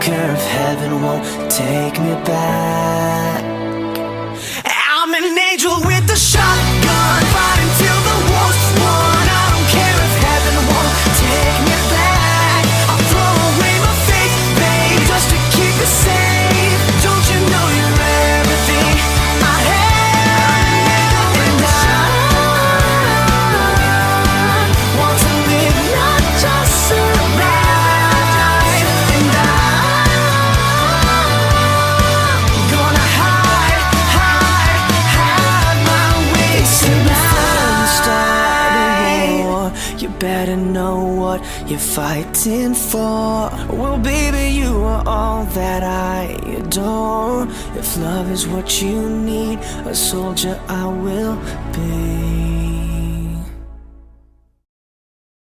care if heaven won't take me back. I'm an angel with a shotgun, fighting till the war's won. I don't care if heaven won't take me back. I'll throw away my faith, babe, just to keep it safe. Don't you know you're everything I have? And I want to live, not just survive. And I'm gonna hide my way tonight. You better know what you're fighting for. Well, baby, you are all that I adore. If love is what you need, a soldier I will be.